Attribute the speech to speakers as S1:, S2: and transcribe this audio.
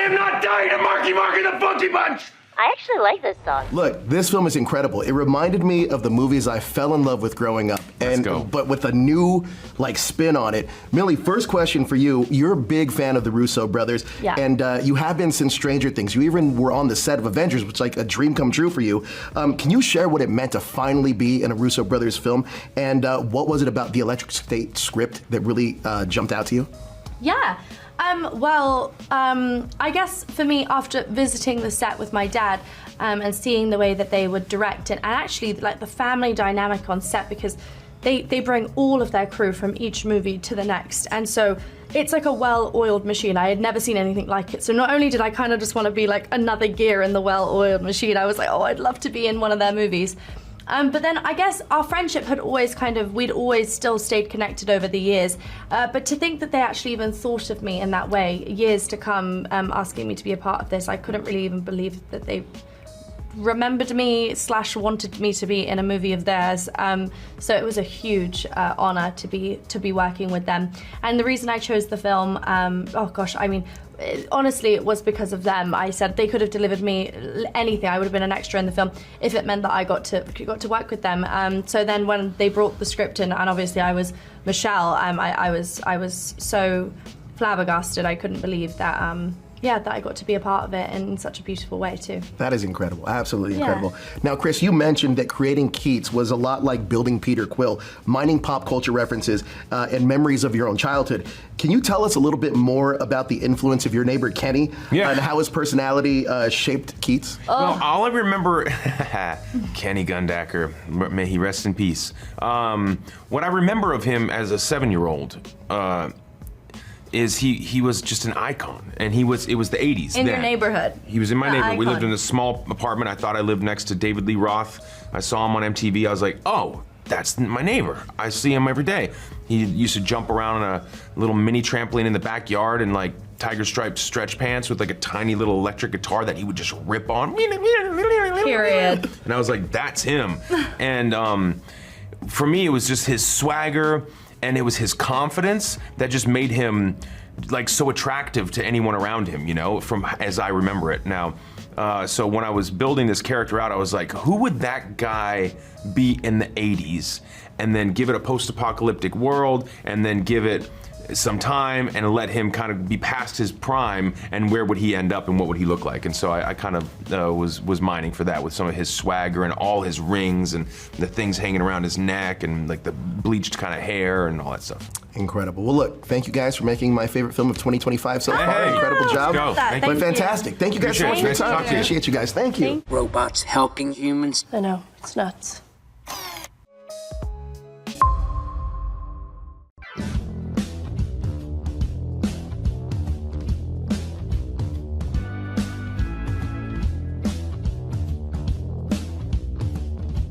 S1: I am not dying to Marky Mark and the Funky Bunch!
S2: I actually like this song.
S3: Look, this film is incredible. It reminded me of the movies I fell in love with growing up, but with a new spin on it. Millie, first question for you. You're a big fan of the Russo brothers, and you have been since Stranger Things. You even were on the set of Avengers, which is like a dream come true for you. Can you share what it meant to finally be in a Russo brothers film, and what was it about the Electric State script that really jumped out to you?
S4: Yeah. I guess for me, after visiting the set with my dad and seeing the way that they would direct it, and actually like the family dynamic on set, because they bring all of their crew from each movie to the next, and so it's like a well-oiled machine. I had never seen anything like it. So not only did I kind of just want to be like another gear in the well-oiled machine, I was like, oh, I'd love to be in one of their movies. But then I guess our friendship had always we'd always still stayed connected over the years. But to think that they actually even thought of me in that way, years to come, asking me to be a part of this, I couldn't really even believe that they remembered me / wanted me to be in a movie of theirs. So it was a huge honor to be working with them. And the reason I chose the film, oh gosh, I mean, honestly, it was because of them. I said they could have delivered me anything. I would have been an extra in the film if it meant that I got to work with them. So then when they brought the script in, and obviously I was Michelle, I was so flabbergasted. I couldn't believe that. That I got to be a part of it in such a beautiful way too. That
S3: is incredible, absolutely incredible. Now, Chris, you mentioned that creating Keats was a lot like building Peter Quill, mining pop culture references and memories of your own childhood. Can you tell us a little bit more about the influence of your neighbor Kenny and how his personality shaped Keats?
S5: Well, all I remember, Kenny Gundacker, may he rest in peace. What I remember of him as a 7-year-old, is he was just an icon, and it was the 80s.
S4: In your neighborhood.
S5: He was in my neighborhood. We lived in a small apartment. I thought I lived next to David Lee Roth. I saw him on MTV. I was like, oh, that's my neighbor. I see him every day. He used to jump around on a little mini trampoline in the backyard in like tiger striped stretch pants with like a tiny little electric guitar that he would just rip on.
S4: Period.
S5: And I was like, that's him. And for me, it was just his swagger, and it was his confidence that just made him like so attractive to anyone around him, you know, from as I remember it. Now, so when I was building this character out, I was like, who would that guy be in the 80s? And then give it a post-apocalyptic world, and then give it some time and let him kind of be past his prime, and where would he end up and what would he look like? And so I kind of was mining for that with some of his swagger and all his rings and the things hanging around his neck and like the bleached kind of hair and all that stuff.
S3: Incredible. Well, look, thank you guys for making my favorite film of 2025 so far. Incredible job.
S5: Thank
S3: you. Fantastic. Thank you guys so much for your time. Appreciate you guys. Thank you.
S6: Robots helping humans.
S4: I know, it's nuts.